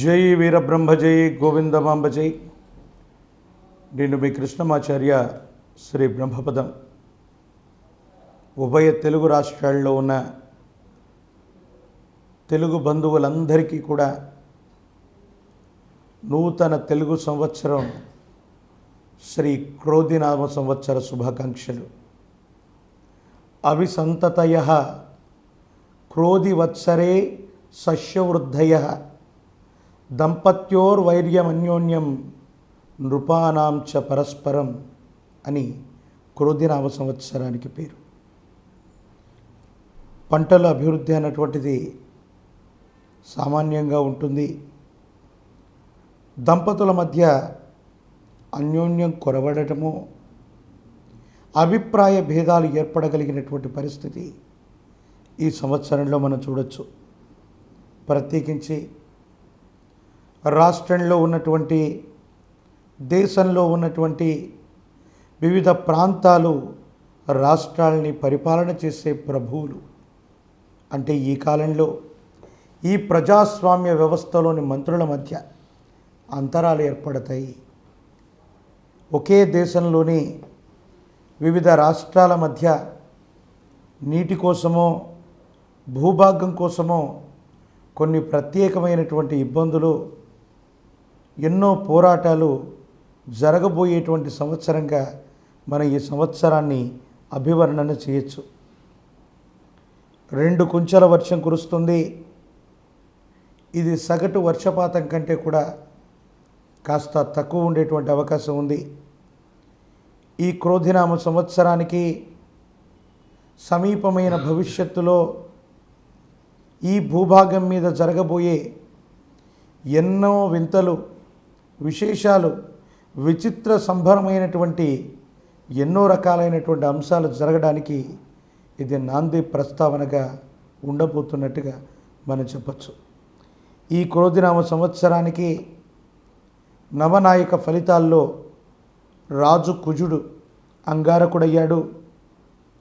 జై వీరబ్రహ్మ జై గోవిందమాంబ జై. నేను మీ కృష్ణమాచార్య శ్రీ బ్రహ్మపదం. ఉభయ తెలుగు రాష్ట్రాల్లో ఉన్న తెలుగు బంధువులందరికీ కూడా నూతన తెలుగు సంవత్సరం శ్రీ క్రోధినామ సంవత్సర శుభాకాంక్షలు. అవిసంతతయః క్రోధివత్సరే సస్యవృద్ధయ దంపత్యోర్వైర్యమన్యోన్యం నృపానాం చ పరస్పరం అని క్రోధినామ సంవత్సరానికి పేరు. పంటల అభివృద్ధి అన్నటువంటిది సామాన్యంగా ఉంటుంది. దంపతుల మధ్య అన్యోన్యం కొరవడటము, అభిప్రాయ భేదాలు ఏర్పడగలిగినటువంటి పరిస్థితి ఈ సంవత్సరంలో మనం చూడొచ్చు. ప్రత్యేకించి రాష్ట్రంలో ఉన్నటువంటి, దేశంలో ఉన్నటువంటి వివిధ ప్రాంతాలు, రాష్ట్రాలని పరిపాలన చేసే ప్రభువులు అంటే ఈ కాలంలో ఈ ప్రజాస్వామ్య వ్యవస్థలోని మంత్రుల మధ్య అంతరాలు ఏర్పడతాయి. ఒకే దేశంలోని వివిధ రాష్ట్రాల మధ్య నీటి కోసమో భూభాగం కోసమో కొన్ని ప్రత్యేకమైనటువంటి ఇబ్బందులు, ఎన్నో పోరాటాలు జరగబోయేటువంటి సంవత్సరంగా మనం ఈ సంవత్సరాన్ని అభివర్ణన చేయొచ్చు. 2 కుంచెల వర్షం కురుస్తుంది. ఇది సగటు వర్షపాతం కంటే కూడా కాస్త తక్కువ ఉండేటువంటి అవకాశం ఉంది. ఈ క్రోధినామ సంవత్సరానికి సమీపమైన భవిష్యత్తులో ఈ భూభాగం మీద జరగబోయే ఎన్నో వింతలు, విశేషాలు, విచిత్ర సంభరమైనటువంటి ఎన్నో రకాలైనటువంటి అంశాలు జరగడానికి ఇది నాంది ప్రస్తావనగా ఉండబోతున్నట్టుగా మనం చెప్పచ్చు. ఈ క్రోధినామ సంవత్సరానికి నవనాయక ఫలితాల్లో రాజు కుజుడు అంగారకుడయ్యాడు.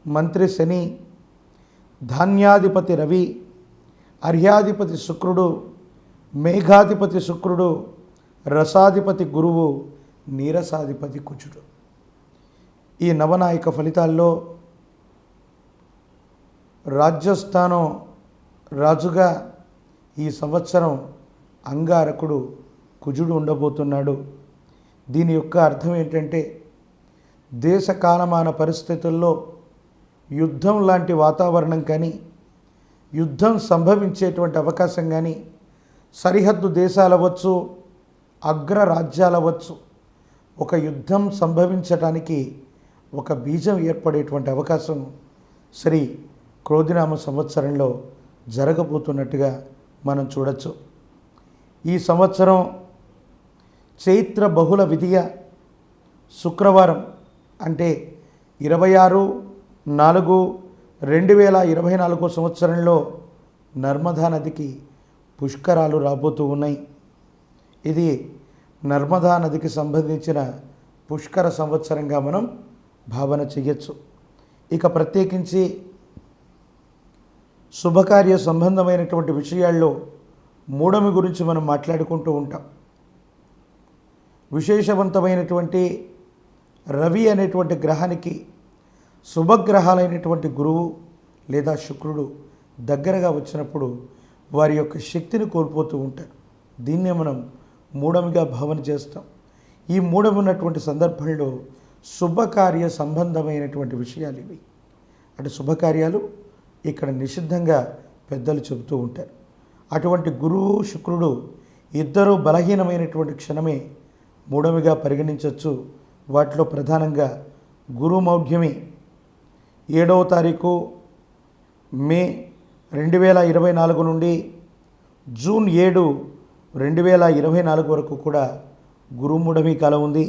మంత్రి శని, ధాన్యాధిపతి రవి, అర్యాధిపతి శుక్రుడు, మేఘాధిపతి శుక్రుడు, రసాధిపతి గురువు, నీరసాధిపతి కుజుడు. ఈ నవనాయక ఫలితాల్లో రాజ్యస్థానం రాజుగా ఈ సంవత్సరం అంగారకుడు కుజుడు ఉండబోతున్నాడు. దీని యొక్క అర్థం ఏంటంటే, దేశ కాలమాన పరిస్థితుల్లో యుద్ధం లాంటి వాతావరణం కానీ, యుద్ధం సంభవించేటువంటి అవకాశం కానీ, సరిహద్దు దేశాలవచ్చు, అగ్రరాజ్యాలవచ్చు, ఒక యుద్ధం సంభవించడానికి ఒక బీజం ఏర్పడేటువంటి అవకాశం శ్రీ క్రోధినామ సంవత్సరంలో జరగబోతున్నట్టుగా మనం చూడొచ్చు. ఈ సంవత్సరం చైత్ర బహుళ విధియ శుక్రవారం అంటే 26/4/2024 సంవత్సరంలో నర్మదా నదికి పుష్కరాలు రాబోతూ ఉన్నాయి. ఇది నర్మదా నదికి సంబంధించిన పుష్కర సంవత్సరంగా మనం భావన చేయొచ్చు. ఇక ప్రత్యేకించి శుభకార్య సంబంధమైనటువంటి విషయాల్లో మూఢమి గురించి మనం మాట్లాడుకుంటూ ఉంటాం. విశేషవంతమైనటువంటి రవి అనేటువంటి గ్రహానికి శుభగ్రహాలైనటువంటి గురువు లేదా శుక్రుడు దగ్గరగా వచ్చినప్పుడు వారి యొక్క శక్తిని కోల్పోతూ ఉంటారు. దీన్నే మనం మూఢమిగా భావన చేస్తాం. ఈ మూఢమి ఉన్నటువంటి సందర్భంలో శుభకార్య సంబంధమైనటువంటి విషయాలు ఇవి. అంటే శుభకార్యాలు ఇక్కడ నిషిద్ధంగా పెద్దలు చెబుతూ ఉంటారు. అటువంటి గురువు శుక్రుడు ఇద్దరూ బలహీనమైనటువంటి క్షణమే మూఢమిగా పరిగణించవచ్చు. వాటిలో ప్రధానంగా గురుమౌఢ్యమి 7వ తారీఖు మే 2024 నుండి జూన్ 7, 2024 వరకు కూడా గురుమూఢమి కాలం ఉంది.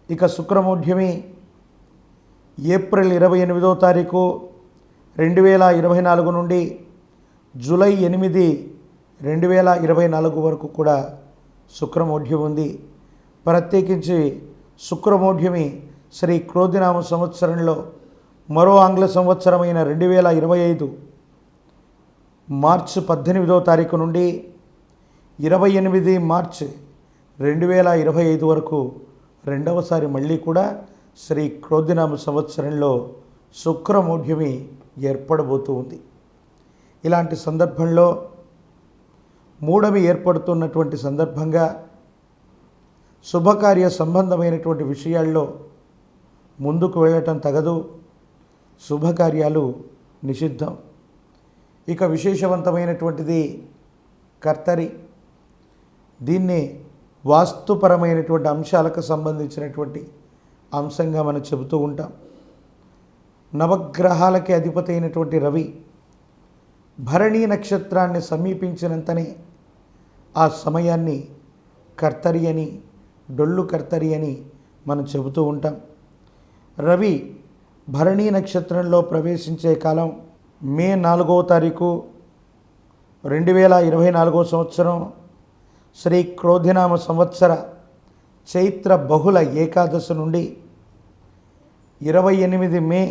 ఇక శుక్రమౌఢ్యమి ఏప్రిల్ 28వ తారీఖు 2024 నుండి జూలై 8, 2024 వరకు కూడా శుక్రమౌఢ్యం ఉంది. ప్రత్యేకించి శుక్రమౌఢ్యమి శ్రీ క్రోధినామ సంవత్సరంలో మరో ఆంగ్ల సంవత్సరమైన 2025 మార్చి 18వ తారీఖు నుండి 28 మార్చి 2025 వరకు రెండవసారి మళ్ళీ కూడా శ్రీ క్రోధినామ సంవత్సరంలో శుక్రమౌఢ్యమి ఏర్పడబోతూ ఉంది. ఇలాంటి సందర్భంలో మూఢమి ఏర్పడుతున్నటువంటి సందర్భంగా శుభకార్య సంబంధమైనటువంటి విషయాల్లో ముందుకు వెళ్ళటం తగదు. శుభకార్యాలు నిషిద్ధం. ఇక విశేషవంతమైనటువంటిది కర్తరి. దీన్ని వాస్తుపరమైనటువంటి అంశాలకు సంబంధించినటువంటి అంశంగా మనం చెబుతూ ఉంటాం. నవగ్రహాలకి అధిపతి అయినటువంటి రవి భరణీ నక్షత్రాన్ని సమీపించినంతనే ఆ సమయాన్ని కర్తరి అని, డొల్లు కర్తరి అని మనం చెబుతూ ఉంటాం. రవి భరణీ నక్షత్రంలో ప్రవేశించే కాలం మే 4వ తారీఖు 2024 సంవత్సరం శ్రీ క్రోధినామ సంవత్సర చైత్ర బహుళ ఏకాదశి నుండి 28 మే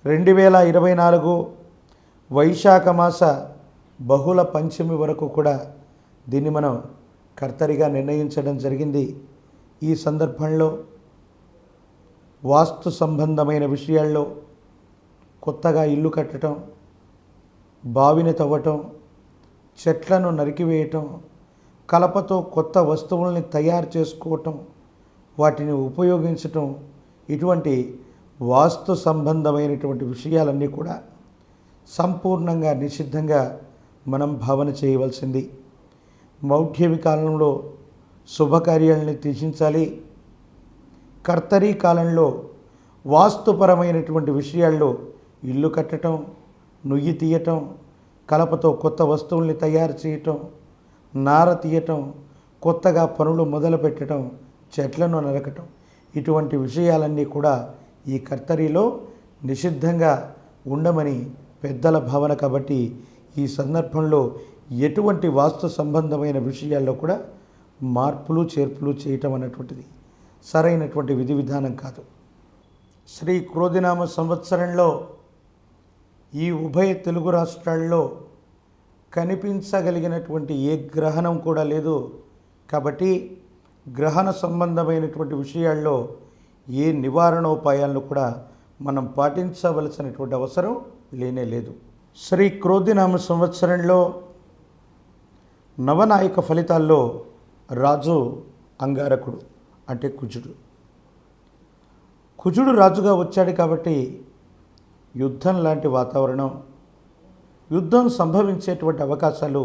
2024 వైశాఖ మాస బహుళ పంచమి వరకు కూడా దీన్ని మనం కర్తరిగా నిర్ణయించడం జరిగింది. ఈ సందర్భంలో వాస్తు సంబంధమైన విషయాల్లో కొత్తగా ఇల్లు కట్టడం, బావిని తవ్వటం, చెట్లను నరికివేయటం, కలపతో కొత్త వస్తువుల్ని తయారు చేసుకోవటం, వాటిని ఉపయోగించటం, ఇటువంటి వాస్తు సంబంధమైనటువంటి విషయాలన్నీ కూడా సంపూర్ణంగా నిషిద్ధంగా మనం భావన చేయవలసింది. మౌఢ్యమి కాలంలో శుభకార్యాలని త్యజించాలి. కర్తరీ కాలంలో వాస్తుపరమైనటువంటి విషయాల్లో ఇల్లు కట్టడం, నుయ్యి తీయటం, కలపతో కొత్త వస్తువుల్ని తయారు చేయటం, నార తీయటం, కొత్తగా పనులు మొదలుపెట్టడం, చెట్లను నరకటం, ఇటువంటి విషయాలన్నీ కూడా ఈ కర్తరిలో నిషిద్ధంగా ఉండమని పెద్దల భావన. కాబట్టి ఈ సందర్భంలో ఎటువంటి వాస్తు సంబంధమైన విషయాల్లో కూడా మార్పులు చేర్పులు చేయటం అన్నటువంటిది సరైనటువంటి విధి విధానం కాదు. శ్రీ క్రోధినామ సంవత్సరంలో ఈ ఉభయ తెలుగు రాష్ట్రాల్లో కనిపించగలిగినటువంటి ఏ గ్రహణం కూడా లేదు. కాబట్టి గ్రహణ సంబంధమైనటువంటి విషయాల్లో ఏ నివారణోపాయాలను కూడా మనం పాటించవలసినటువంటి అవసరం లేనే లేదు. శ్రీ క్రోధినామ సంవత్సరంలో నవనాయక ఫలితాల్లో రాజు అంగారకుడు, అంటే కుజుడు. కుజుడు రాజుగా వచ్చాడు కాబట్టి యుద్ధం లాంటి వాతావరణం, యుద్ధం సంభవించేటువంటి అవకాశాలు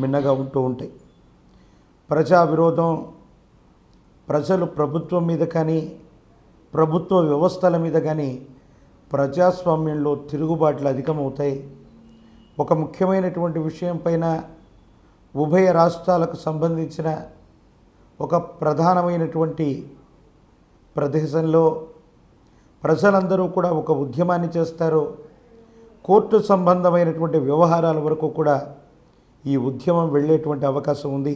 మిన్నగా ఉంటూ ఉంటాయి. ప్రజా విరోధం, ప్రజలు ప్రభుత్వం మీద కానీ ప్రభుత్వ వ్యవస్థల మీద కానీ ప్రజాస్వామ్యంలో తిరుగుబాట్లు అధికమవుతాయి. ఒక ముఖ్యమైనటువంటి విషయం పైన ఉభయ రాష్ట్రాలకు సంబంధించిన ఒక ప్రధానమైనటువంటి ప్రదేశంలో ప్రజలందరూ కూడా ఒక ఉద్యమాన్ని చేస్తారు. కోర్టు సంబంధమైనటువంటి వ్యవహారాల వరకు కూడా ఈ ఉద్యమం వెళ్ళేటువంటి అవకాశం ఉంది.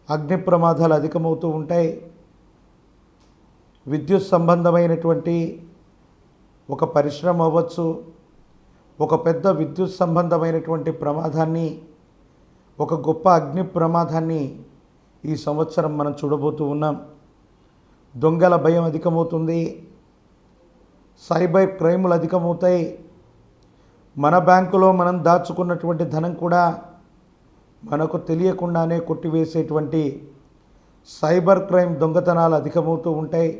అగ్ని ప్రమాదాలు అధికమవుతూ ఉంటాయి. విద్యుత్ సంబంధమైనటువంటి ఒక పరిశ్రమ అవ్వచ్చు, ఒక పెద్ద విద్యుత్ సంబంధమైనటువంటి ప్రమాదాన్ని, ఒక గొప్ప అగ్ని ప్రమాదాన్ని ఈ సంవత్సరం మనం చూడబోతూ ఉన్నాం. దొంగల భయం అధికమవుతుంది. సైబర్ క్రైములు అధికమవుతాయి. మన బ్యాంకులో మనం దాచుకున్నటువంటి ధనం కూడా మనకు తెలియకుండానే కొట్టివేసేటువంటి సైబర్ క్రైమ్ దొంగతనాలు అధికమవుతూ ఉంటాయి.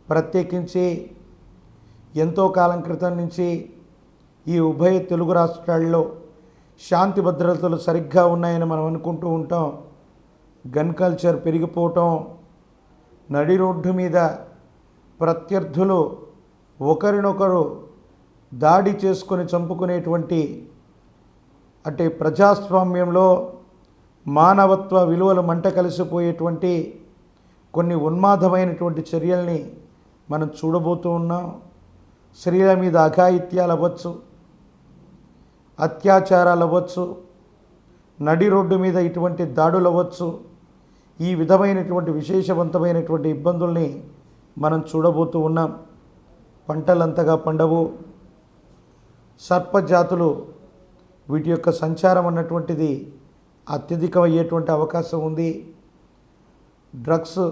ప్రత్యేకించి ఎంతో కాలం క్రితం నుంచి ఈ ఉభయ తెలుగు రాష్ట్రాల్లో శాంతి భద్రతలు సరిగ్గా ఉన్నాయని మనం అనుకుంటూ ఉంటాం. గన్ కల్చర్ పెరిగిపోవటం, నడి రోడ్డు మీద ప్రత్యర్థులు ఒకరినొకరు దాడి చేసుకొని చంపుకునేటువంటి, అంటే ప్రజాస్వామ్యంలో మానవత్వ విలువలు మంట కలిసిపోయేటువంటి కొన్ని ఉన్మాదమైనటువంటి చర్యల్ని మనం చూడబోతూ ఉన్నాం. స్త్రీల మీద అఘాయిత్యాలు అవ్వచ్చు, అత్యాచారాలు అవ్వచ్చు, నడి రోడ్డు మీద ఇటువంటి దాడులు అవ్వచ్చు. ఈ విధమైనటువంటి విశేషవంతమైనటువంటి ఇబ్బందుల్ని మనం చూడబోతూ ఉన్నాం. పంటలంతగా పండవు. సర్పజాతులు వీటి యొక్క సంచారం అన్నటువంటిది అత్యధికమయ్యేటువంటి అవకాశం ఉంది. డ్రగ్స్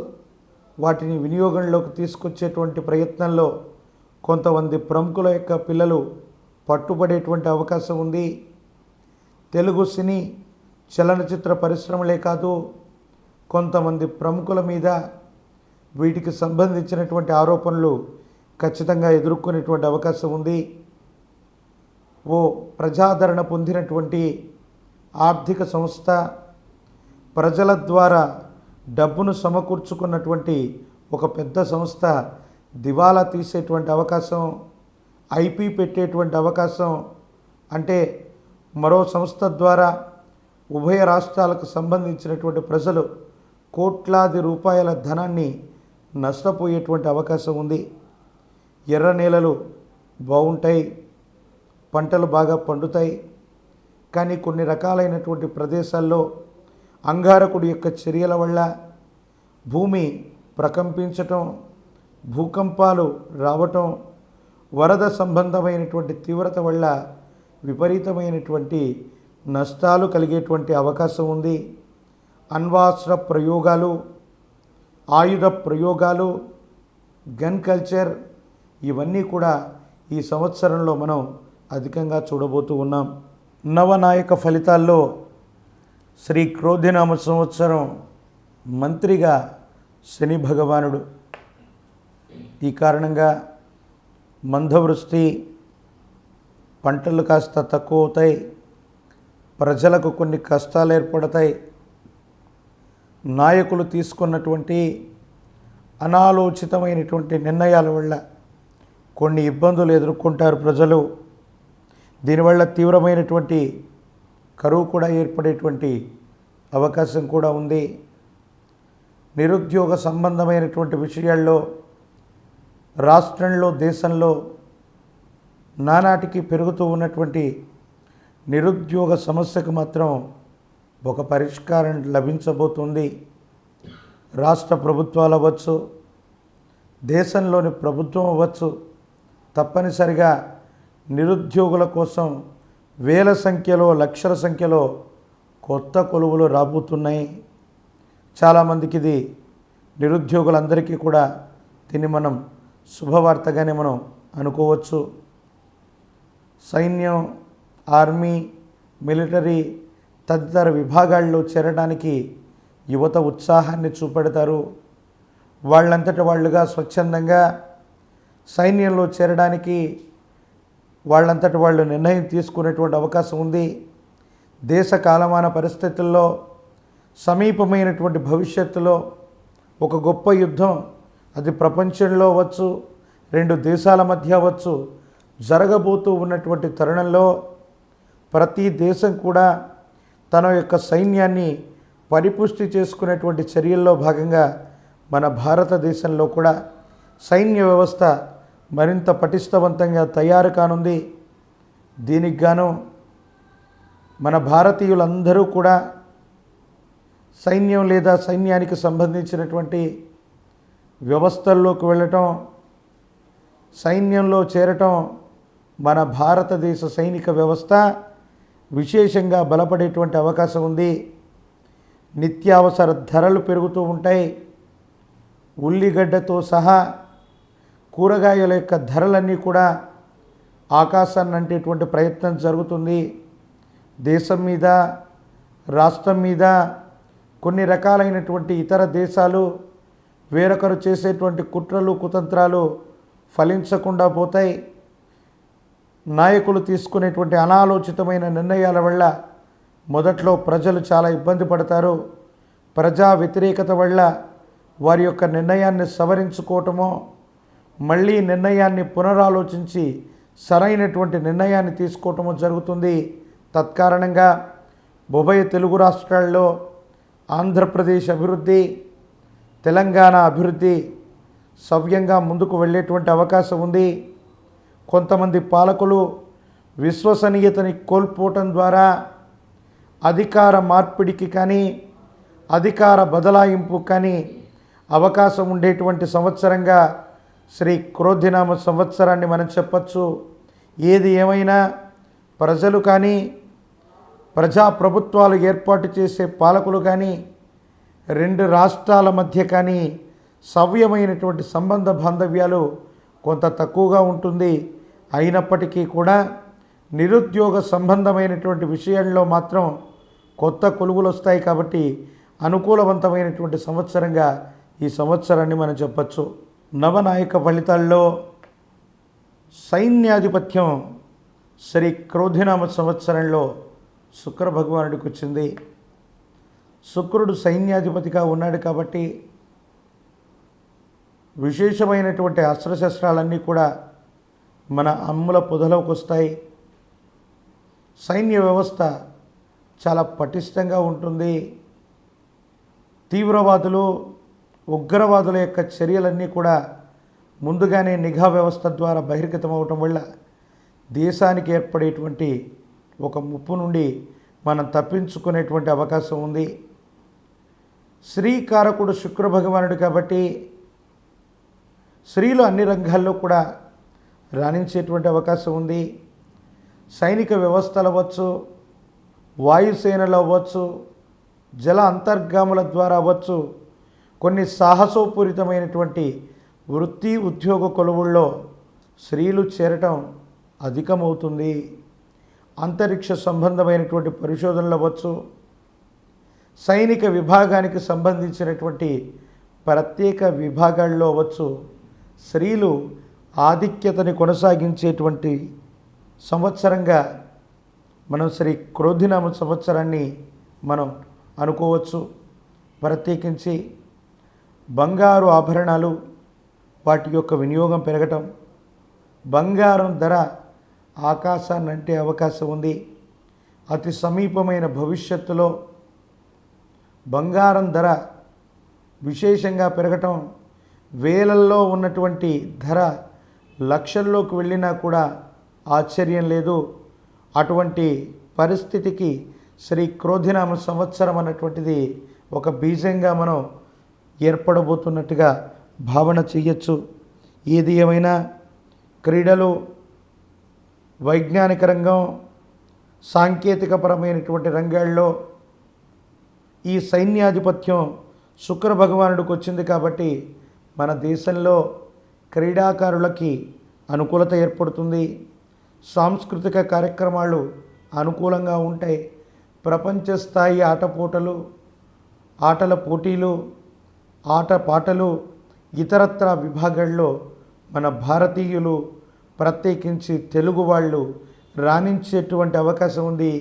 వాటిని వినియోగంలోకి తీసుకొచ్చేటువంటి ప్రయత్నంలో కొంతమంది ప్రముఖుల యొక్క పిల్లలు పట్టుబడేటువంటి అవకాశం ఉంది. తెలుగు సినీ చలనచిత్ర పరిశ్రమలే కాదు, కొంతమంది ప్రముఖుల మీద వీటికి సంబంధించినటువంటి ఆరోపణలు ఖచ్చితంగా ఎదుర్కొనేటువంటి అవకాశం ఉంది. ఓ ప్రజాదరణ పొందినటువంటి ఆర్థిక సంస్థ, ప్రజల ద్వారా డబ్బును సమకూర్చుకున్నటువంటి ఒక పెద్ద సంస్థ దివాలా తీసేటువంటి అవకాశం, ఐపీ పెట్టేటువంటి అవకాశం, అంటే మరో సంస్థ ద్వారా ఉభయ రాష్ట్రాలకు సంబంధించినటువంటి ప్రజలు కోట్లాది రూపాయల ధనాన్ని నష్టపోయేటువంటి అవకాశం ఉంది. ఎర్ర నేలలు బాగుంటాయి, పంటలు బాగా పండుతాయి. కానీ కొన్ని రకాలైనటువంటి ప్రదేశాల్లో అంగారకుడి యొక్క చర్యల వల్ల భూమి ప్రకంపించటం, భూకంపాలు రావటం, వరద సంబంధమైనటువంటి తీవ్రత వల్ల విపరీతమైనటువంటి నష్టాలు కలిగేటువంటి అవకాశం ఉంది. అణ్వాస్త్ర ప్రయోగాలు, ఆయుధ ప్రయోగాలు, గన్ కల్చర్, ఇవన్నీ కూడా ఈ సంవత్సరంలో మనం అధికంగా చూడబోతూ ఉన్నాం. నవనాయక ఫలితాల్లో శ్రీ క్రోధినామ సంవత్సరం మంత్రిగా శని భగవానుడు. ఈ కారణంగా మందవృష్టి, పంటలు కాస్త తక్కువ అవుతాయి, ప్రజలకు కొన్ని కష్టాలు ఏర్పడతాయి. నాయకులు తీసుకున్నటువంటి అనాలోచితమైనటువంటి నిర్ణయాల వల్ల కొన్ని ఇబ్బందులు ఎదుర్కొంటారు ప్రజలు. దీనివల్ల తీవ్రమైనటువంటి కరువు కూడా ఏర్పడేటువంటి అవకాశం కూడా ఉంది. నిరుద్యోగ సంబంధమైనటువంటి విషయాల్లో రాష్ట్రంలో, దేశంలో నానాటికి పెరుగుతూ ఉన్నటువంటి నిరుద్యోగ సమస్యకు మాత్రం ఒక పరిష్కారం లభించబోతుంది. రాష్ట్ర ప్రభుత్వాలు అవ్వచ్చు, దేశంలోని ప్రభుత్వం అవ్వచ్చు, తప్పనిసరిగా నిరుద్యోగుల కోసం వేల సంఖ్యలో, లక్షల సంఖ్యలో కొత్త కొలువులు రాబోతున్నాయి. చాలామందికి ఇది, నిరుద్యోగులందరికీ కూడా దీన్ని మనం శుభవార్తగానే మనం అనుకోవచ్చు. సైన్యం, ఆర్మీ, మిలిటరీ తదితర విభాగాల్లో చేరడానికి యువత ఉత్సాహాన్ని చూపెడతారు. వాళ్ళంతట వాళ్ళుగా స్వచ్ఛందంగా సైన్యంలో చేరడానికి వాళ్ళంతట వాళ్ళు నిర్ణయం తీసుకునేటువంటి అవకాశం ఉంది. దేశ కాలమాన పరిస్థితుల్లో సమీపమైనటువంటి భవిష్యత్తులో ఒక గొప్ప యుద్ధం, అది ప్రపంచంలో అవ్వచ్చు, రెండు దేశాల మధ్య అవ్వచ్చు, జరగబోతూ ఉన్నటువంటి తరుణంలో ప్రతి దేశం కూడా తన యొక్క సైన్యాన్ని పరిపుష్టి చేసుకునేటువంటి చర్యల్లో భాగంగా మన భారతదేశంలో కూడా సైన్య వ్యవస్థ మరింత పటిష్టవంతంగా తయారు కానుంది. దీనికి గాను మన భారతీయులందరూ కూడా సైన్యం లేదా సైన్యానికి సంబంధించినటువంటి వ్యవస్థల్లోకి వెళ్ళటం, సైన్యంలో చేరటం మన భారతదేశ సైనిక వ్యవస్థ విశేషంగా బలపడేటువంటి అవకాశం ఉంది. నిత్యావసర ధరలు పెరుగుతూ ఉంటాయి. ఉల్లిగడ్డతో సహా కూరగాయల యొక్క ధరలన్నీ కూడా ఆకాశాన్ని అంటేటువంటి ప్రయత్నం జరుగుతుంది. దేశం మీద, రాష్ట్రం మీద కొన్ని రకాలైనటువంటి ఇతర దేశాలు వేరొకరు చేసేటువంటి కుట్రలు, కుతంత్రాలు ఫలించకుండా పోతాయి. నాయకులు తీసుకునేటువంటి అనాలోచితమైన నిర్ణయాల వల్ల మొదట్లో ప్రజలు చాలా ఇబ్బంది పడతారు. ప్రజా వ్యతిరేకత వల్ల వారి యొక్క నిర్ణయాన్ని సవరించుకోవటమో, మళ్ళీ నిర్ణయాన్ని పునరాలోచించి సరైనటువంటి నిర్ణయాన్ని తీసుకోవటమో జరుగుతుంది. తత్కారణంగా ఉభయ తెలుగు రాష్ట్రాల్లో ఆంధ్రప్రదేశ్ అభివృద్ధి, తెలంగాణ అభివృద్ధి సవ్యంగా ముందుకు వెళ్ళేటువంటి అవకాశం ఉంది. కొంతమంది పాలకులు విశ్వసనీయతని కోల్పోవటం ద్వారా అధికార మార్పిడికి కానీ, అధికార బదలాయింపు కానీ అవకాశం ఉండేటువంటి సంవత్సరంగా శ్రీ క్రోధినామ సంవత్సరాన్ని మనం చెప్పచ్చు. ఏది ఏమైనా ప్రజలు కానీ, ప్రజాప్రభుత్వాలు ఏర్పాటు చేసే పాలకులు కానీ, రెండు రాష్ట్రాల మధ్య కానీ సవ్యమైనటువంటి సంబంధ బాంధవ్యాలు కొంత తక్కువగా ఉంటుంది. అయినప్పటికీ కూడా నిరుద్యోగ సంబంధమైనటువంటి విషయంలో మాత్రం కొత్త కొలువులు వస్తాయి. కాబట్టి అనుకూలవంతమైనటువంటి సంవత్సరంగా ఈ సంవత్సరాన్ని మనం చెప్పచ్చు. నవనాయక ఫలితాల్లో సైన్యాధిపత్యం శ్రీ క్రోధినామ సంవత్సరంలో శుక్ర భగవానుడికి వచ్చింది. శుక్రుడు సైన్యాధిపతిగా ఉన్నాడు కాబట్టి విశేషమైనటువంటి అస్త్రశస్త్రాలన్నీ కూడా మన అమ్ముల పొదలోకి వస్తాయి. సైన్య వ్యవస్థ చాలా పటిష్టంగా ఉంటుంది. తీవ్రవాదులు, ఉగ్రవాదుల యొక్క చర్యలన్నీ కూడా ముందుగానే నిఘా వ్యవస్థ ద్వారా బహిర్గతమవటం వల్ల దేశానికి ఏర్పడేటువంటి ఒక ముప్పు నుండి మనం తప్పించుకునేటువంటి అవకాశం ఉంది. శ్రీకారకుడు శుక్ర భగవానుడు కాబట్టి స్త్రీలు అన్ని రంగాల్లో కూడా రాణించేటువంటి అవకాశం ఉంది. సైనిక వ్యవస్థలు అవ్వచ్చు, వాయుసేనలు అవ్వచ్చు, జల అంతర్గాముల ద్వారా అవ్వచ్చు, కొన్ని సాహసోపూరితమైనటువంటి వృత్తి ఉద్యోగ కొలువుల్లో స్త్రీలు చేరటం అధికమవుతుంది. అంతరిక్ష సంబంధమైనటువంటి పరిశోధనలు అవ్వచ్చు, సైనిక విభాగానికి సంబంధించినటువంటి ప్రత్యేక విభాగాల్లో అవ్వచ్చు, స్త్రీలు ఆధిక్యతని కొనసాగించేటువంటి సంవత్సరంగా మనం శ్రీ క్రోధినామ సంవత్సరాన్ని మనం అనుకోవచ్చు. ప్రత్యేకించి బంగారు ఆభరణాలు వాటి యొక్క వినియోగం పెరగటం, బంగారం ధర ఆకాశాన్ని అంటే అవకాశం ఉంది. అతి సమీపమైన భవిష్యత్తులో బంగారం ధర విశేషంగా పెరగటం, వేలల్లో ఉన్నటువంటి ధర లక్షల్లోకి వెళ్ళినా కూడా ఆశ్చర్యం లేదు. అటువంటి పరిస్థితికి శ్రీ క్రోధినామ సంవత్సరం అన్నటువంటిది ఒక బీజంగా మనం ఏర్పడబోతున్నట్టుగా భావన చేయొచ్చు. ఏది ఏమైనా క్రీడలు, వైజ్ఞానిక రంగం, సాంకేతికపరమైనటువంటి రంగాల్లో ఈ సైన్యాధిపత్యం శుక్ర భగవానుడికి వచ్చింది కాబట్టి మన దేశంలో క్రీడాకారులకి అనుకూలత ఏర్పడుతుంది. సాంస్కృతిక కార్యక్రమాలు అనుకూలంగా ఉంటాయి. ప్రపంచ స్థాయి ఆటల పోటీలు, ఆటపాటలు, ఇతరత్ర విభాగాల్లో మన భారతీయులు, ప్రత్యేకించి తెలుగు వాళ్ళు రాణించేటువంటి అవకాశం ఉంది.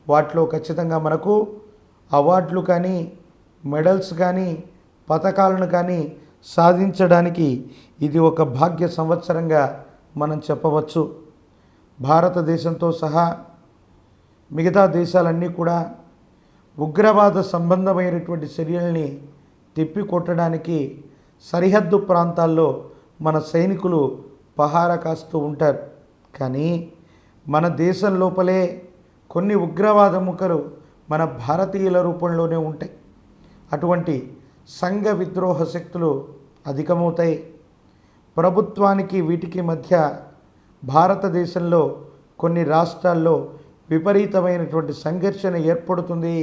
వాటిలో ఖచ్చితంగా మనకు అవార్డులు కానీ, మెడల్స్ కానీ, పథకాలను కానీ సాధించడానికి ఇది ఒక భాగ్య సంవత్సరంగా మనం చెప్పవచ్చు. భారతదేశంతో సహా మిగతా దేశాలన్నీ కూడా ఉగ్రవాద సంబంధమైనటువంటి చర్యల్ని తిప్పికొట్టడానికి సరిహద్దు ప్రాంతాల్లో మన సైనికులు పహారా కాస్తూ ఉంటారు. కానీ మన దేశం లోపలే కొన్ని ఉగ్రవాద ముఖలు మన భారతీయుల రూపంలోనే ఉంటాయి. అటువంటి సంఘ విద్రోహ శక్తులు అధికమవుతాయి. ప్రభుత్వానికి వీటికి మధ్య భారతదేశంలో కొన్ని రాష్ట్రాల్లో విపరీతమైనటువంటి సంఘర్షణ ఏర్పడుతుంది.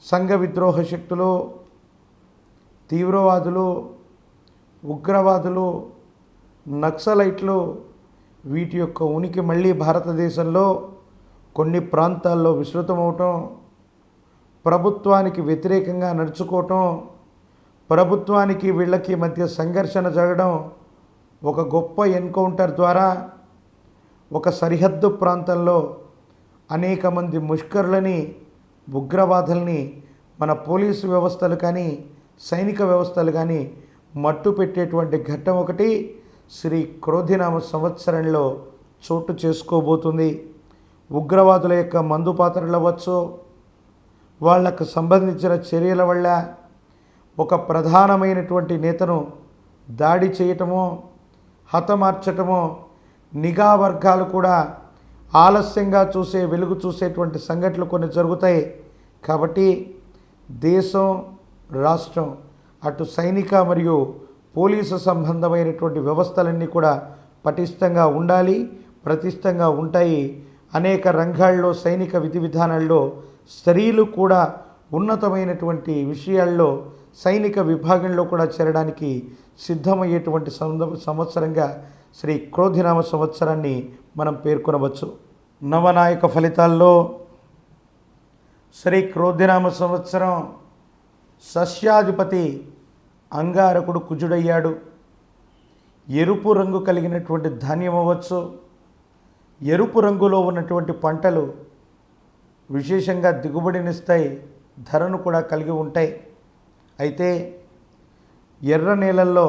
సంఘ విద్రోహ శక్తులు, తీవ్రవాదులు, ఉగ్రవాదులు, నక్సలైట్లు వీటి యొక్క ఉనికి మళ్ళీ భారతదేశంలో కొన్ని ప్రాంతాల్లో విస్తృతమవటం, ప్రభుత్వానికి వ్యతిరేకంగా నడుచుకోవటం, ప్రభుత్వానికి వీళ్ళకి మధ్య సంఘర్షణ జరగడం, ఒక గొప్ప ఎన్కౌంటర్ ద్వారా ఒక సరిహద్దు ప్రాంతంలో అనేక మంది ముష్కరులని, ఉగ్రవాదుల్ని మన పోలీసు వ్యవస్థలు కానీ, సైనిక వ్యవస్థలు కానీ మట్టు పెట్టేటువంటి ఘట్టం ఒకటి శ్రీ క్రోధినామ సంవత్సరంలో చోటు చేసుకోబోతుంది. ఉగ్రవాదుల యొక్క మందు పాత్రలు అవ్వచ్చు, వాళ్లకు సంబంధించిన చర్యల వల్ల ఒక ప్రధానమైనటువంటి నేతను దాడి చేయటమో, హతమార్చటమో, నిఘా వర్గాలు కూడా ఆలస్యంగా వెలుగు చూసేటువంటి సంఘటనలు కొన్ని జరుగుతాయి. కాబట్టి దేశం, రాష్ట్రం, అటు సైనిక మరియు పోలీసు సంబంధమైనటువంటి వ్యవస్థలన్నీ కూడా పటిష్టంగా ఉండాలి, ప్రతిష్టంగా ఉంటాయి. అనేక రంగాల్లో సైనిక విధి విధానాల్లో స్త్రీలు కూడా ఉన్నతమైనటువంటి విషయాల్లో సైనిక విభాగంలో కూడా చేరడానికి సిద్ధమయ్యేటువంటి సంవత్సరంగా శ్రీ క్రోధినామ సంవత్సరాన్ని మనం పేర్కొనవచ్చు. నవనాయక ఫలితాల్లో శ్రీ క్రోధినామ సంవత్సరం సస్యాధిపతి అంగారకుడు కుజుడయ్యాడు. ఎరుపు రంగు కలిగినటువంటి ధాన్యం అవ్వచ్చు, ఎరుపు రంగులో ఉన్నటువంటి పంటలు విశేషంగా దిగుబడినిస్తాయి, ధరను కూడా కలిగి ఉంటాయి. అయితే ఎర్ర నేలల్లో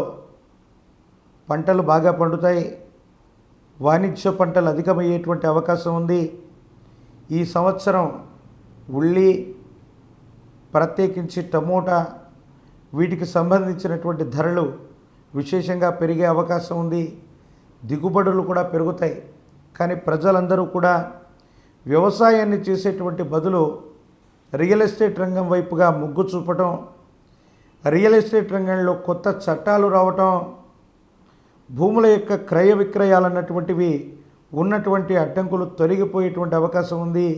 పంటలు బాగా పండుతాయి, వాణిజ్య పంటలు అధికమయ్యేటువంటి అవకాశం ఉంది. ఈ సంవత్సరం ఉల్లి, ప్రత్యేకించి టమోటా, వీటికి సంబంధించినటువంటి ధరలు విశేషంగా పెరిగే అవకాశం ఉంది. దిగుబడులు కూడా పెరుగుతాయి. కానీ ప్రజలందరూ కూడా వ్యవసాయాన్ని చేసేటువంటి బదులు రియల్ ఎస్టేట్ రంగం వైపుగా మొగ్గు చూపటం, రియల్ ఎస్టేట్ రంగంలో కొత్త చట్టాలు రావటం, భూముల యొక్క క్రయ విక్రయాలన్నటువంటివి ఉన్నటువంటి అడ్డంకులు తొలగిపోయేటువంటి అవకాశం ఉంది.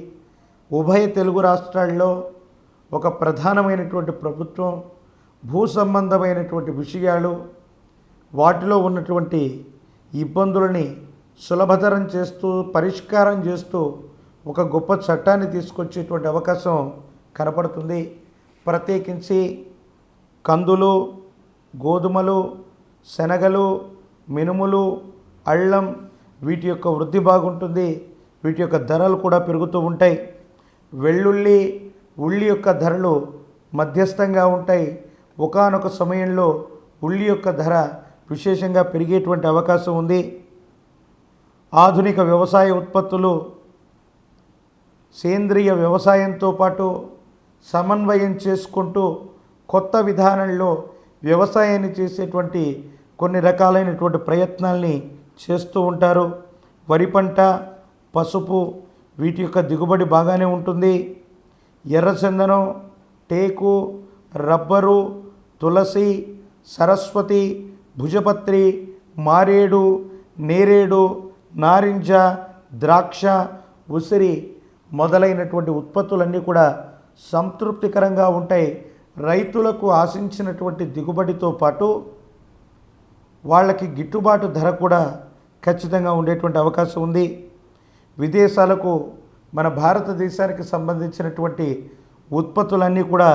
ఉభయ తెలుగు రాష్ట్రాల్లో ఒక ప్రధానమైనటువంటి ప్రభుత్వం భూ సంబంధమైనటువంటి విషయాలు, వాటిలో ఉన్నటువంటి ఇబ్బందులని సులభతరం చేస్తూ, పరిష్కారం చేస్తూ ఒక గొప్ప చట్టాన్ని తీసుకొచ్చేటువంటి అవకాశం కనపడుతుంది. ప్రత్యేకించి కందులు, గోధుమలు, శనగలు, మినుములు, అల్లం, వీటి యొక్క వృద్ధి బాగుంటుంది. వీటి యొక్క ధరలు కూడా పెరుగుతూ ఉంటాయి. వెల్లుల్లి, ఉల్లి యొక్క ధరలు మధ్యస్థంగా ఉంటాయి. ఒకానొక సమయంలో ఉల్లి యొక్క ధర విశేషంగా పెరిగేటువంటి అవకాశం ఉంది. ఆధునిక వ్యవసాయ ఉత్పత్తులు సేంద్రియ వ్యవసాయంతో పాటు సమన్వయం చేసుకుంటూ కొత్త విధానంలో వ్యవసాయాన్ని చేసేటువంటి కొన్ని రకాలైనటువంటి ప్రయత్నాల్ని చేస్తూ ఉంటారు. వరి పంట, పసుపు, వీటి యొక్క దిగుబడి బాగానే ఉంటుంది. ఎర్రచందనం, టేకు, రబ్బరు, తులసి, సరస్వతి, భుజపత్రి, మారేడు, నేరేడు, నారింజ, ద్రాక్ష, ఉసిరి మొదలైనటువంటి ఉత్పత్తులన్నీ కూడా సంతృప్తికరంగా ఉంటాయి. రైతులకు ఆశించినటువంటి దిగుబడితో పాటు వాళ్ళకి గిట్టుబాటు ధర కూడా ఖచ్చితంగా ఉండేటువంటి అవకాశం ఉంది. విదేశాలకు మన భారతదేశానికి సంబంధించినటువంటి ఉత్పత్తులన్నీ కూడా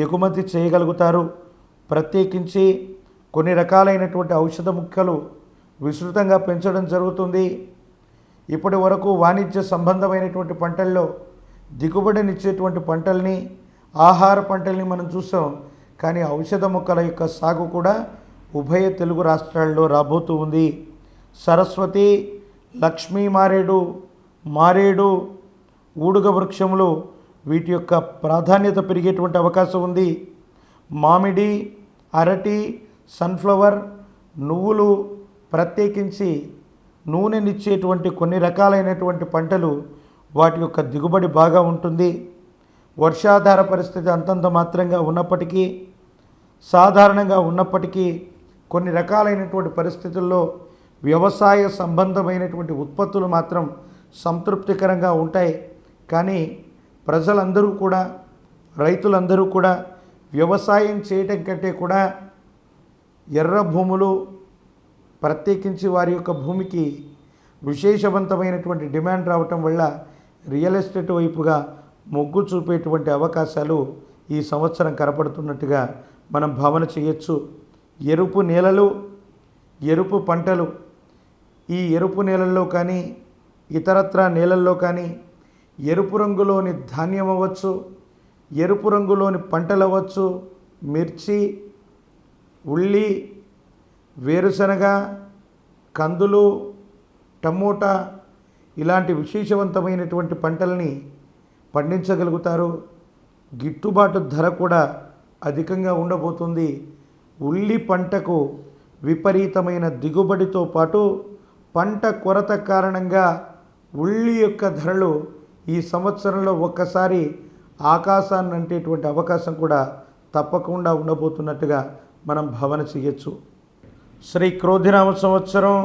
ఎగుమతి చేయగలుగుతారు. ప్రత్యేకించి కొన్ని రకాలైనటువంటి ఔషధ ముక్కలు విస్తృతంగా పెంచడం జరుగుతుంది. ఇప్పటి వరకు వాణిజ్య సంబంధమైనటువంటి పంటల్లో దిగుబడినిచ్చేటువంటి పంటల్ని, ఆహార పంటల్ని మనం చూసాం. కానీ ఔషధ మొక్కల యొక్క సాగు కూడా ఉభయ తెలుగు రాష్ట్రాల్లో రాబోతూ ఉంది. సరస్వతి, లక్ష్మీ మారేడు, మారేడు, ఊడుగ వృక్షములు, వీటి యొక్క ప్రాధాన్యత పెరిగేటువంటి అవకాశం ఉంది. మామిడి, అరటి, సన్ఫ్లవర్, నువ్వులు, ప్రత్యేకించి నూనెనిచ్చేటువంటి కొన్ని రకాలైనటువంటి పంటలు, వాటి యొక్క దిగుబడి బాగా ఉంటుంది. వర్షాధార పరిస్థితి అంతంత మాత్రంగా ఉన్నప్పటికీ, సాధారణంగా ఉన్నప్పటికీ కొన్ని రకాలైనటువంటి పరిస్థితుల్లో వ్యవసాయ సంబంధమైనటువంటి ఉత్పత్తులు మాత్రం సంతృప్తికరంగా ఉంటాయి. కానీ ప్రజలందరూ కూడా, రైతులందరూ కూడా వ్యవసాయం చేయటం కంటే కూడా ఎర్ర భూములు, ప్రత్యేకించి వారి యొక్క భూమికి విశేషవంతమైనటువంటి డిమాండ్ రావటం వల్ల రియల్ ఎస్టేట్ వైపుగా మొగ్గు చూపేటువంటి అవకాశాలు ఈ సంవత్సరం కనపడుతున్నట్టుగా మనం భావన చేయొచ్చు. ఎరుపు నేలలు, ఎరుపు పంటలు, ఈ ఎరుపు నేలల్లో కానీ ఇతరత్రా నేలల్లో కానీ ఎరుపు రంగులోని ధాన్యం అవ్వచ్చు, ఎరుపు రంగులోని పంటలు అవ్వచ్చు, మిర్చి, ఉల్లి, వేరుశనగ, కందులు, టమోటా, ఇలాంటి విశేషవంతమైనటువంటి పంటల్ని పండించగలుగుతారు. గిట్టుబాటు ధర కూడా అధికంగా ఉండబోతుంది. ఉల్లి పంటకు విపరీతమైన దిగుబడితో పాటు పంట కొరత కారణంగా ఉల్లి యొక్క ధరలు ఈ సంవత్సరంలో ఒక్కసారి ఆకాశాన్ని అంటేటువంటి అవకాశం కూడా తప్పకుండా ఉండబోతున్నట్టుగా మనం భావన చేయొచ్చు. శ్రీ క్రోధినామ సంవత్సరం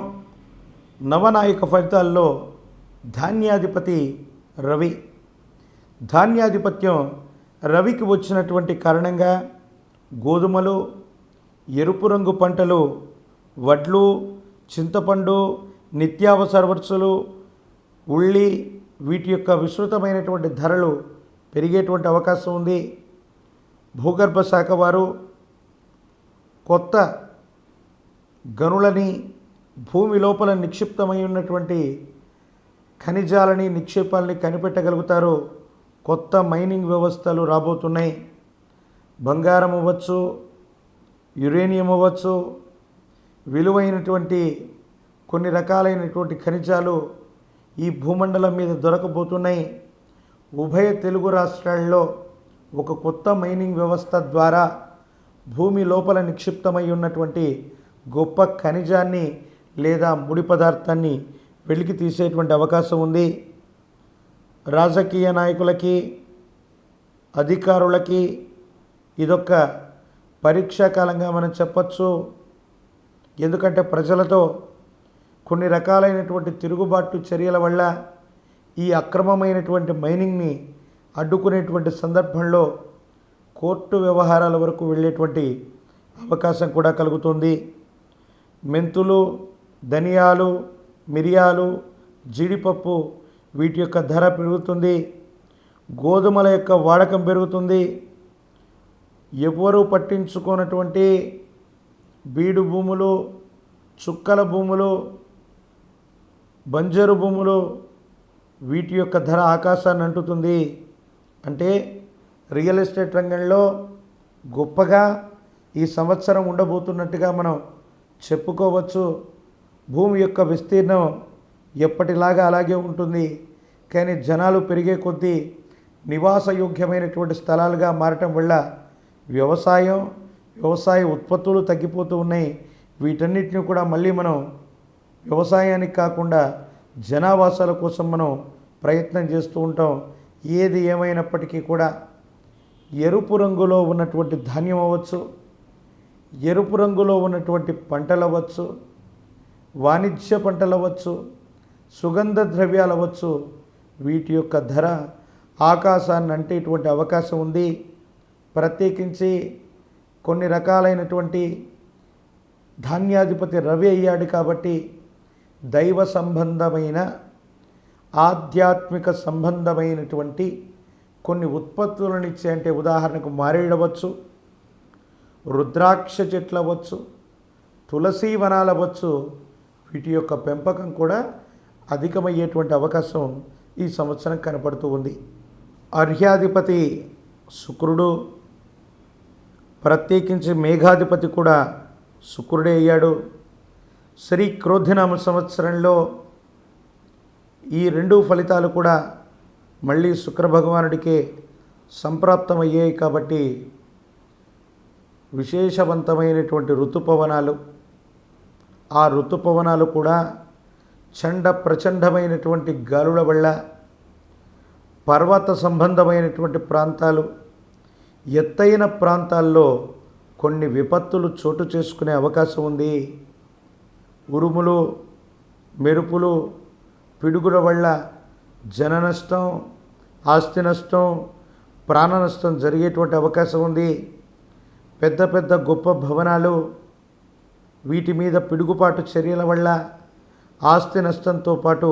నవనాయక ఫలితాల్లో ధాన్యాధిపతి రవి. ధాన్యాధిపత్యం రవికి వచ్చినటువంటి కారణంగా గోధుమలు, ఎరుపు రంగు పంటలు, వడ్లు, చింతపండు, నిత్యావసర వస్తువులు, ఉల్లి వీటి యొక్క విస్తృతమైనటువంటి ధరలు పెరిగేటువంటి అవకాశం ఉంది. భూగర్భ శాఖ వారు కొత్త గనులని, భూమి లోపల నిక్షిప్తమై ఉన్నటువంటి ఖనిజాలని, నిక్షేపాలని కనిపెట్టగలుగుతారు. కొత్త మైనింగ్ వ్యవస్థలు రాబోతున్నాయి. బంగారం అవ్వచ్చు, యురేనియం అవ్వచ్చు, విలువైనటువంటి కొన్ని రకాలైనటువంటి ఖనిజాలు ఈ భూమండలం మీద దొరకబోతున్నాయి. ఉభయ తెలుగు రాష్ట్రాల్లో ఒక కొత్త మైనింగ్ వ్యవస్థ ద్వారా భూమి లోపల నిక్షిప్తమై ఉన్నటువంటి గొప్ప ఖనిజాన్ని లేదా ముడి పదార్థాన్ని వెలికి తీసేటువంటి అవకాశం ఉంది. రాజకీయ నాయకులకి, అధికారులకి ఇదొక పరీక్షాకాలంగా మనం చెప్పచ్చు. ఎందుకంటే ప్రజలతో కొన్ని రకాలైనటువంటి తిరుగుబాటు చర్యల వల్ల ఈ అక్రమమైనటువంటి మైనింగ్ని అడ్డుకునేటువంటి సందర్భంలో కోర్టు వ్యవహారాల వరకు వెళ్ళేటువంటి అవకాశం కూడా కలుగుతుంది. మెంతులు, ధనియాలు, మిరియాలు, జీడిపప్పు వీటి యొక్క ధర పెరుగుతుంది. గోధుమల యొక్క వాడకం పెరుగుతుంది. ఎవరు పట్టించుకున్నటువంటి బీడు భూములు, చుక్కల భూములు, బంజరు భూములు వీటి యొక్క ధర ఆకాశాన్ని అంటుతుంది. అంటే రియల్ ఎస్టేట్ రంగంలో గొప్పగా ఈ సంవత్సరం ఉండబోతున్నట్టుగా మనం చెప్పుకోవచ్చు. భూమి యొక్క విస్తీర్ణం ఎప్పటిలాగా అలాగే ఉంటుంది. కానీ జనాలు పెరిగే కొద్దీ నివాసయోగ్యమైనటువంటి స్థలాలుగా మారటం వల్ల వ్యవసాయ ఉత్పత్తులు తగ్గిపోతూ ఉన్నాయి. వీటన్నిటిని కూడా మళ్ళీ మనం వ్యవసాయానికి కాకుండా జనావాసాల కోసం మనం ప్రయత్నం చేస్తూ ఉంటాం. ఏది ఏమైనప్పటికీ కూడా ఎరుపు రంగులో ఉన్నటువంటి ధాన్యం అవ్వచ్చు, ఎరుపు రంగులో ఉన్నటువంటి పంటలు అవ్వచ్చు, వాణిజ్య పంటలు అవ్వచ్చు, సుగంధ ద్రవ్యాలు అవ్వచ్చు, వీటి యొక్క ధర ఆకాశాన్ని అంటేటువంటి అవకాశం ఉంది. ప్రత్యేకించి కొన్ని రకాలైనటువంటి ధాన్యాధిపతి రవి అయ్యాడు కాబట్టి దైవ సంబంధమైన, ఆధ్యాత్మిక సంబంధమైనటువంటి కొన్ని ఉత్పత్తులను ఇచ్చే, అంటే ఉదాహరణకు మారేడవచ్చు, రుద్రాక్ష చెట్లు అవ్వచ్చు, తులసి వనాలు అవ్వచ్చు, వీటి యొక్క పెంపకం కూడా అధికమయ్యేటువంటి అవకాశం ఈ సంవత్సరం కనపడుతూ ఉంది. అర్హ్యాధిపతి శుక్రుడు, ప్రత్యేకించి మేఘాధిపతి కూడా శుక్రుడే అయ్యాడు. శ్రీ క్రోధినామ సంవత్సరంలో ఈ రెండు ఫలితాలు కూడా మళ్ళీ శుక్ర భగవానుడికే సంప్రాప్తమయ్యాయి. కాబట్టి విశేషవంతమైనటువంటి ఋతుపవనాలు, ఆ ఋతుపవనాలు కూడా ప్రచండమైనటువంటి గాలుల వల్ల పర్వత సంబంధమైనటువంటి ప్రాంతాలు, ఎత్తైన ప్రాంతాల్లో కొన్ని విపత్తులు చోటు చేసుకునే అవకాశం ఉంది. ఉరుములు, మెరుపులు, పిడుగుల వల్ల జన నష్టం, ఆస్తి నష్టం, ప్రాణ నష్టం జరిగేటువంటి అవకాశం ఉంది. పెద్ద పెద్ద గొప్ప భవనాలు, వీటి మీద పిడుగుపాటు చర్యల వల్ల ఆస్తి నష్టంతో పాటు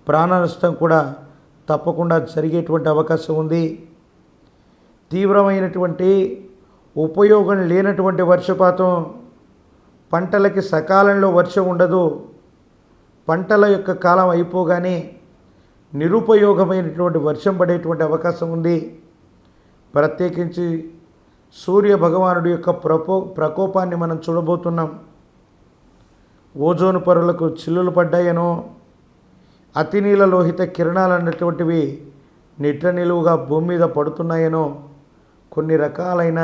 ప్రాణ నష్టం కూడా తప్పకుండా జరిగేటువంటి అవకాశం ఉంది. తీవ్రమైనటువంటి ఉపయోగం లేనటువంటి వర్షపాతం, పంటలకి సకాలంలో వర్షం ఉండదు. పంటల యొక్క కాలం అయిపోగానే నిరుపయోగమైనటువంటి వర్షం పడేటువంటి అవకాశం ఉంది. ప్రత్యేకించి సూర్య భగవానుడి యొక్క ప్రకోపాన్ని మనం చూడబోతున్నాం. ఓజోను పొరలకు చిల్లులు పడ్డాయనో, అతినీల లోహిత కిరణాలు అన్నటువంటివి నిట్ట నిలువుగా భూమి మీద పడుతున్నాయనో, కొన్ని రకాలైన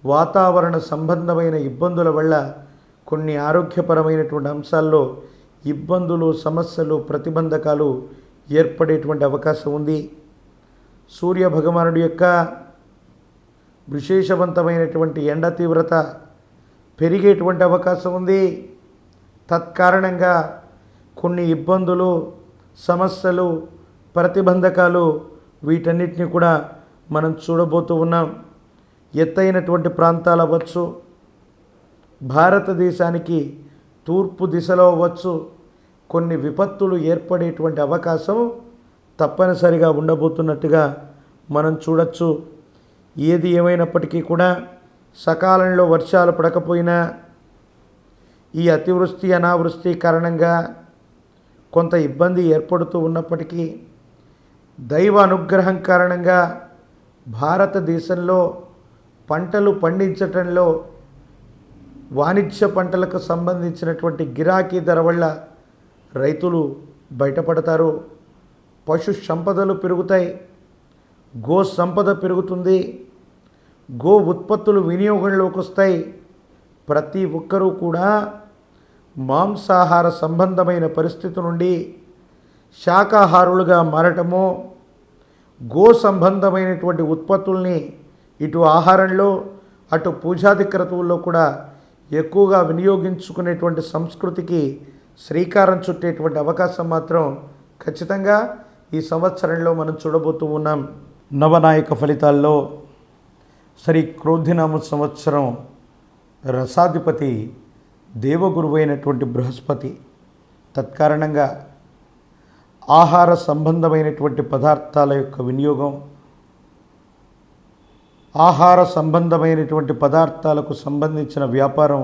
వాతావరణ సంబంధమైన ఇబ్బందుల వల్ల కొన్ని ఆరోగ్యపరమైనటువంటి అంశాల్లో ఇబ్బందులు, సమస్యలు, ప్రతిబంధకాలు ఏర్పడేటువంటి అవకాశం ఉంది. సూర్య భగవానుడి యొక్క విశేషవంతమైనటువంటి ఎండ తీవ్రత పెరిగేటువంటి అవకాశం ఉంది. తత్కారణంగా కొన్ని ఇబ్బందులు, సమస్యలు, ప్రతిబంధకాలు వీటన్నిటిని కూడా మనం చూడబోతూ ఉన్నాం. ఎత్తైనటువంటి ప్రాంతాలు అవ్వచ్చు, భారతదేశానికి తూర్పు దిశలో అవ్వచ్చు, కొన్ని విపత్తులు ఏర్పడేటువంటి అవకాశం తప్పనిసరిగా ఉండబోతున్నట్టుగా మనం చూడొచ్చు. ఏది ఏమైనప్పటికీ కూడా సకాలంలో వర్షాలు పడకపోయినా ఈ అతివృష్టి అనావృష్టి కారణంగా కొంత ఇబ్బంది ఏర్పడుతూ ఉన్నప్పటికీ దైవ అనుగ్రహం కారణంగా భారతదేశంలో పంటలు పండించటంలో వాణిజ్య పంటలకు సంబంధించినటువంటి గిరాకీ ధర వల్ల రైతులు బయటపడతారు. పశు సంపదలు పెరుగుతాయి, గో సంపద పెరుగుతుంది, గో ఉత్పత్తులు వినియోగంలోకి వస్తాయి. ప్రతి ఒక్కరూ కూడా మాంసాహార సంబంధమైన పరిస్థితి నుండి శాకాహారులుగా మారటము, గో సంబంధమైనటువంటి ఉత్పత్తుల్ని ఇటు ఆహారంలో అటు పూజాది క్రతువుల్లో కూడా ఎక్కువగా వినియోగించుకునేటువంటి సంస్కృతికి శ్రీకారం చుట్టేటువంటి అవకాశం మాత్రం ఖచ్చితంగా ఈ సంవత్సరంలో మనం చూడబోతూ ఉన్నాం. నవనాయక ఫలితాల్లో శ్రీ క్రోధినామ సంవత్సరం రసాధిపతి దేవగురువు అయినటువంటి బృహస్పతి. తత్కారణంగా ఆహార సంబంధమైనటువంటి పదార్థాల యొక్క వినియోగం, ఆహార సంబంధమైనటువంటి పదార్థాలకు సంబంధించిన వ్యాపారం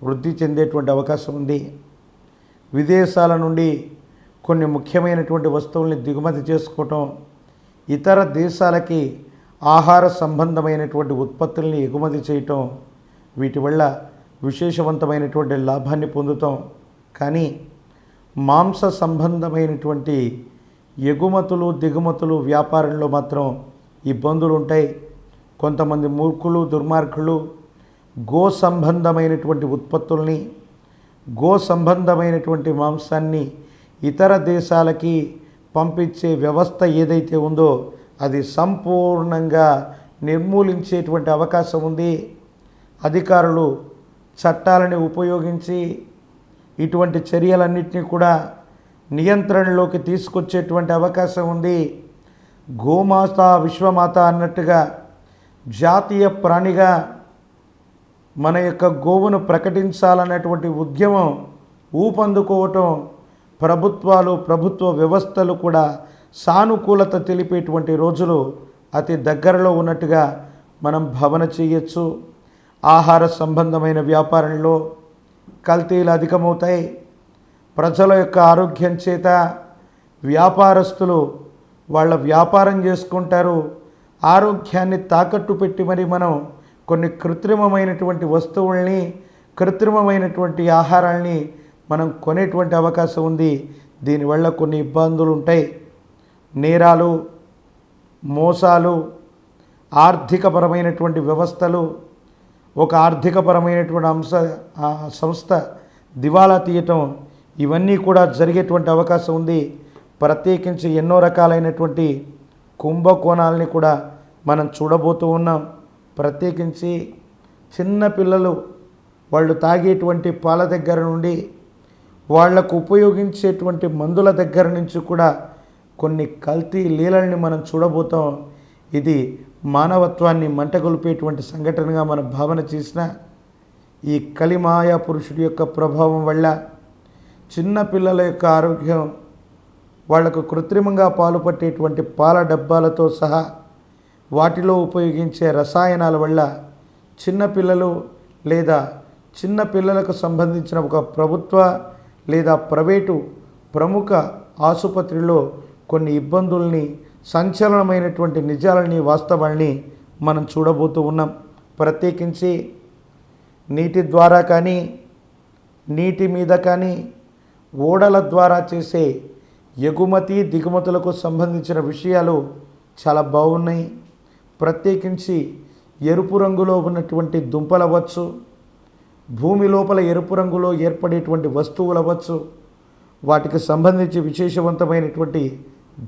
వృద్ధి చెందేటువంటి అవకాశం ఉంది. విదేశాల నుండి కొన్ని ముఖ్యమైనటువంటి వస్తువుల్ని దిగుమతి చేసుకోవటం, ఇతర దేశాలకి ఆహార సంబంధమైనటువంటి ఉత్పత్తుల్ని ఎగుమతి చేయటం, వీటి వల్ల విశేషవంతమైనటువంటి లాభాన్ని పొందుతాం. కానీ మాంస సంబంధమైనటువంటి ఎగుమతులు దిగుమతులు వ్యాపారంలో మాత్రం ఇబ్బందులు ఉంటాయి. కొంతమంది మూర్ఖులు దుర్మార్గులు గో సంబంధమైనటువంటి ఉత్పత్తుల్ని, గో సంబంధమైనటువంటి మాంసాన్ని ఇతర దేశాలకి పంపించే వ్యవస్థ ఏదైతే ఉందో అది సంపూర్ణంగా నిర్మూలించేటువంటి అవకాశం ఉంది. అధికారులు చట్టాలని ఉపయోగించి ఇటువంటి చర్యలన్నింటినీ కూడా నియంత్రణలోకి తీసుకొచ్చేటువంటి అవకాశం ఉంది. గోమాత విశ్వమాత అన్నట్టుగా జాతీయ ప్రాణిగా మన యొక్క గోవును ప్రకటించాలన్నటువంటి ఉద్యమం ఊపందుకోవటం, ప్రభుత్వాలు ప్రభుత్వ వ్యవస్థలు కూడా సానుకూలత తెలిపేటువంటి రోజులు అతి దగ్గరలో ఉన్నట్టుగా మనం భావన చేయొచ్చు. ఆహార సంబంధమైన వ్యాపారంలో కల్తీలు అధికమవుతాయి. ప్రజల యొక్క ఆరోగ్యం చేత వ్యాపారస్తులు వాళ్ళ వ్యాపారం చేసుకుంటారు. ఆరోగ్యాన్ని తాకట్టు పెట్టి మరి మనం కొన్ని కృత్రిమమైనటువంటి వస్తువుల్ని, కృత్రిమమైనటువంటి ఆహారాల్ని మనం కొనేటువంటి అవకాశం ఉంది. దీనివల్ల కొన్ని ఇబ్బందులు ఉంటాయి. నేరాలు, మోసాలు, ఆర్థికపరమైనటువంటి వ్యవస్థలు, ఒక ఆర్థికపరమైనటువంటి సంస్థ దివాలా తీయటం, ఇవన్నీ కూడా జరిగేటువంటి అవకాశం ఉంది. ప్రత్యేకించి ఎన్నో రకాలైనటువంటి కుంభకోణాలని కూడా మనం చూడబోతూ ఉన్నాం. ప్రత్యేకించి చిన్న పిల్లలు వాళ్ళు తాగేటువంటి పాల దగ్గర నుండి వాళ్లకు ఉపయోగించేటువంటి మందుల దగ్గర నుంచి కూడా కొన్ని కల్తీ లీలల్ని మనం చూడబోతాం. ఇది మానవత్వాన్ని మంటగొలిపేటువంటి సంఘటనగా మనం భావన చేసిన ఈ కలిమాయా పురుషుడి యొక్క ప్రభావం వల్ల చిన్న పిల్లల యొక్క ఆరోగ్యం, వాళ్లకు కృత్రిమంగా పాలు పట్టేటువంటి పాల డబ్బాలతో సహా వాటిలో ఉపయోగించే రసాయనాల వల్ల చిన్నపిల్లలు లేదా చిన్న పిల్లలకు సంబంధించిన ఒక ప్రభుత్వ లేదా ప్రైవేటు ప్రముఖ ఆసుపత్రిలో కొన్ని ఇబ్బందుల్ని, సంచలనమైనటువంటి నిజాలని, వాస్తవాల్ని మనం చూడబోతూ ఉన్నాం. ప్రత్యేకించి నీటి ద్వారా కానీ, నీటి మీద కానీ, ఓడల ద్వారా చేసే ఎగుమతి దిగుమతులకు సంబంధించిన విషయాలు చాలా బాగున్నాయి. ప్రత్యేకించి ఎరుపు రంగులో ఉన్నటువంటి దుంపలు అవ్వచ్చు, భూమి లోపల ఎరుపు రంగులో ఏర్పడేటువంటి వస్తువులు అవ్వచ్చు, వాటికి సంబంధించి విశేషవంతమైనటువంటి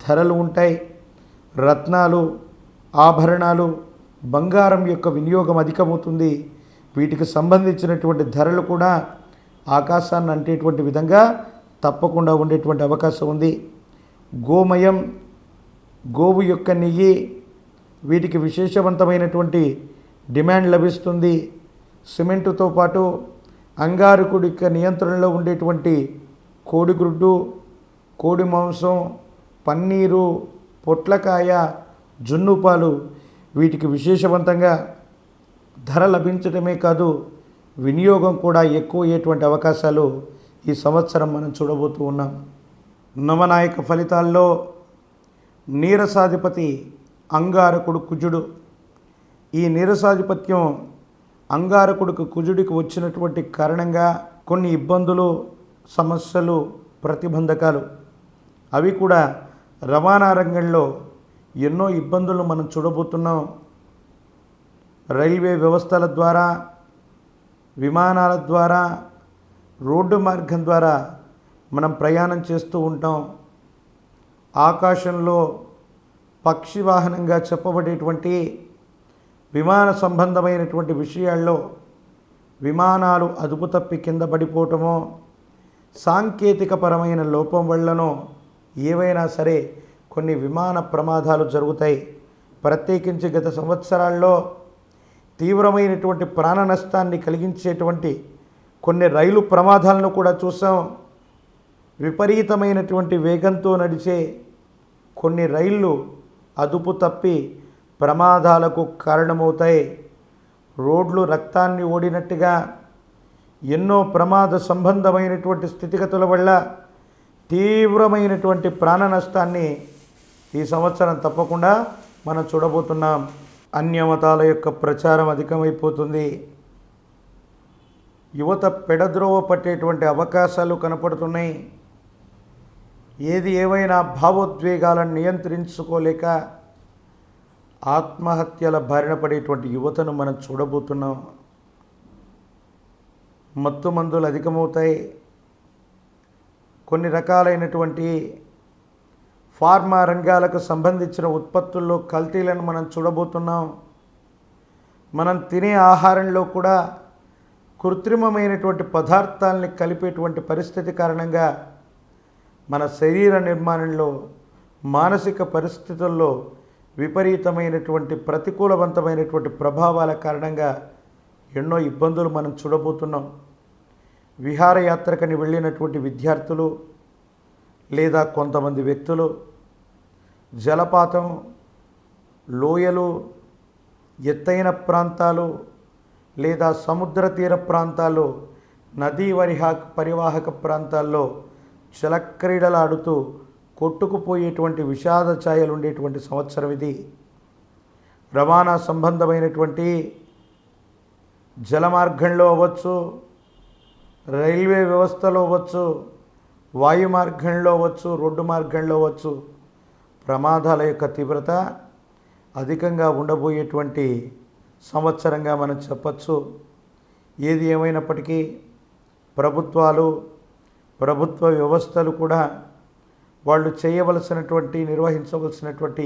ధరలు ఉంటాయి. రత్నాలు, ఆభరణాలు, బంగారం యొక్క వినియోగం అధికమవుతుంది. వీటికి సంబంధించినటువంటి ధరలు కూడా ఆకాశాన్ని అంటేటువంటి విధంగా తప్పకుండా ఉండేటువంటి అవకాశం ఉంది. గోమయం, గోవు యొక్క నెయ్యి, వీటికి విశేషవంతమైనటువంటి డిమాండ్ లభిస్తుంది. సిమెంటుతో పాటు అంగారకుడి యొక్క నియంత్రణలో ఉండేటువంటి కోడిగుడ్డు, కోడి మాంసం, పన్నీరు, పొట్లకాయ, జున్ను పాలు వీటికి విశేషవంతంగా ధర లభించడమే కాదు, వినియోగం కూడా ఎక్కువ అయ్యేటువంటి అవకాశాలు ఈ సంవత్సరం మనం చూడబోతూ ఉన్నాం. నవనాయక ఫలితాల్లో నీరసాధిపతి అంగారకుడు కుజుడు. ఈ నీరసాధిపత్యం అంగారకుడికి కుజుడికి వచ్చినటువంటి కారణంగా కొన్ని ఇబ్బందులు, సమస్యలు, ప్రతిబంధకాలు అవి కూడా రవాణా రంగంలో ఎన్నో ఇబ్బందులు మనం చూడబోతున్నాం. రైల్వే వ్యవస్థల ద్వారా, విమానాల ద్వారా, రోడ్డు మార్గం ద్వారా మనం ప్రయాణం చేస్తూ ఉంటాం. ఆకాశంలో పక్షి వాహనంగా చెప్పబడేటువంటి విమాన సంబంధమైనటువంటి విషయాల్లో విమానాలు అదుపు తప్పి కింద పడిపోవటమో, సాంకేతికపరమైన లోపం వల్లనో ఏవైనా సరే కొన్ని విమాన ప్రమాదాలు జరుగుతాయి. ప్రత్యేకించి గత సంవత్సరాల్లో తీవ్రమైనటువంటి ప్రాణ నష్టాన్ని కలిగించేటువంటి కొన్ని రైలు ప్రమాదాలను కూడా చూసాం. విపరీతమైనటువంటి వేగంతో నడిచే కొన్ని రైళ్ళు అదుపు తప్పి ప్రమాదాలకు కారణమవుతాయి. రోడ్లు రక్తాన్ని ఓడినట్టుగా ఎన్నో ప్రమాద సంబంధమైనటువంటి స్థితిగతుల వల్ల తీవ్రమైనటువంటి ప్రాణ నష్టాన్ని ఈ సంవత్సరం తప్పకుండా మనం చూడబోతున్నాం. అన్యమతాల యొక్క ప్రచారం అధికమైపోతుంది. యువత పెడద్రోవ పట్టేటువంటి అవకాశాలు కనపడుతున్నాయి. ఏది ఏవైనా భావోద్వేగాలను నియంత్రించుకోలేక ఆత్మహత్యల బారిన పడేటువంటి యువతను మనం చూడబోతున్నాం. మత్తు మందులు అధికమవుతాయి. కొన్ని రకాలైనటువంటి ఫార్మా రంగాలకు సంబంధించిన ఉత్పత్తుల్లో కల్తీలను మనం చూడబోతున్నాం. మనం తినే ఆహారంలో కూడా కృత్రిమమైనటువంటి పదార్థాలని కలిపేటువంటి పరిస్థితి కారణంగా మన శరీర నిర్మాణంలో, మానసిక పరిస్థితుల్లో విపరీతమైనటువంటి ప్రతికూలవంతమైనటువంటి ప్రభావాల కారణంగా ఎన్నో ఇబ్బందులు మనం చూడబోతున్నాం. విహారయాత్రకని వెళ్ళినటువంటి విద్యార్థులు లేదా కొంతమంది వ్యక్తులు జలపాతం, లోయలు, ఎత్తైన ప్రాంతాలు లేదా సముద్ర తీర ప్రాంతాల్లో, నదీ పరివాహక ప్రాంతాల్లో జలక్రీడలాడుతూ కొట్టుకుపోయేటువంటి విషాద ఛాయలు ఉండేటువంటి సంవత్సరం ఇది. రవాణా సంబంధమైనటువంటి జలమార్గంలో అవ్వచ్చు, రైల్వే వ్యవస్థలో అవ్వచ్చు, వాయు మార్గంలో అవ్వచ్చు, రోడ్డు మార్గంలో అవ్వచ్చు, ప్రమాదాల యొక్క తీవ్రత అధికంగా ఉండబోయేటువంటి సంవత్సరంగా మనం చెప్పచ్చు. ఏది ఏమైనప్పటికీ ప్రభుత్వాలు, ప్రభుత్వ వ్యవస్థలు కూడా వాళ్ళు చేయవలసినటువంటి, నిర్వహించవలసినటువంటి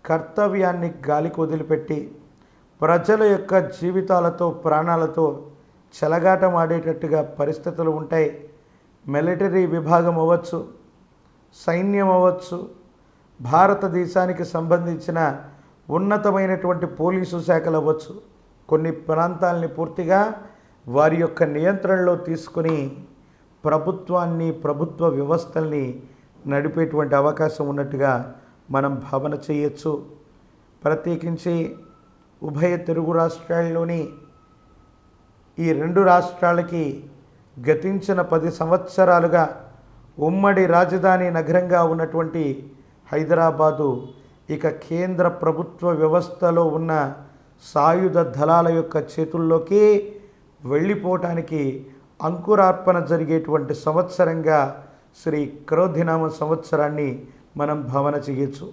కర్తవ్యాన్ని గాలికి వదిలిపెట్టి ప్రజల యొక్క జీవితాలతో, ప్రాణాలతో చెలగాటం ఆడేటట్టుగా పరిస్థితులు ఉంటాయి. మిలిటరీ విభాగం అవ్వచ్చు, సైన్యం అవ్వచ్చు, భారతదేశానికి సంబంధించిన ఉన్నతమైనటువంటి పోలీసు శాఖలు అవ్వచ్చు, కొన్ని ప్రాంతాలని పూర్తిగా వారి యొక్క నియంత్రణలో తీసుకొని ప్రభుత్వాన్ని, ప్రభుత్వ వ్యవస్థల్ని నడిపేటువంటి అవకాశం ఉన్నట్టుగా మనం భావన చేయొచ్చు. ప్రత్యేకించి ఉభయ తెలుగు రాష్ట్రాల్లోని ఈ రెండు రాష్ట్రాలకి గతించిన 10 సంవత్సరాలుగా ఉమ్మడి రాజధాని నగరంగా ఉన్నటువంటి హైదరాబాదు ఇక కేంద్ర ప్రభుత్వ వ్యవస్థలో ఉన్న సాయుధ దళాల యొక్క చేతుల్లోకి వెళ్ళిపోవటానికి అంకురార్పణ జరిగేటువంటి సంవత్సరంగా శ్రీ క్రోధినామ సంవత్సరాన్ని మనం భావన చేయొచ్చు.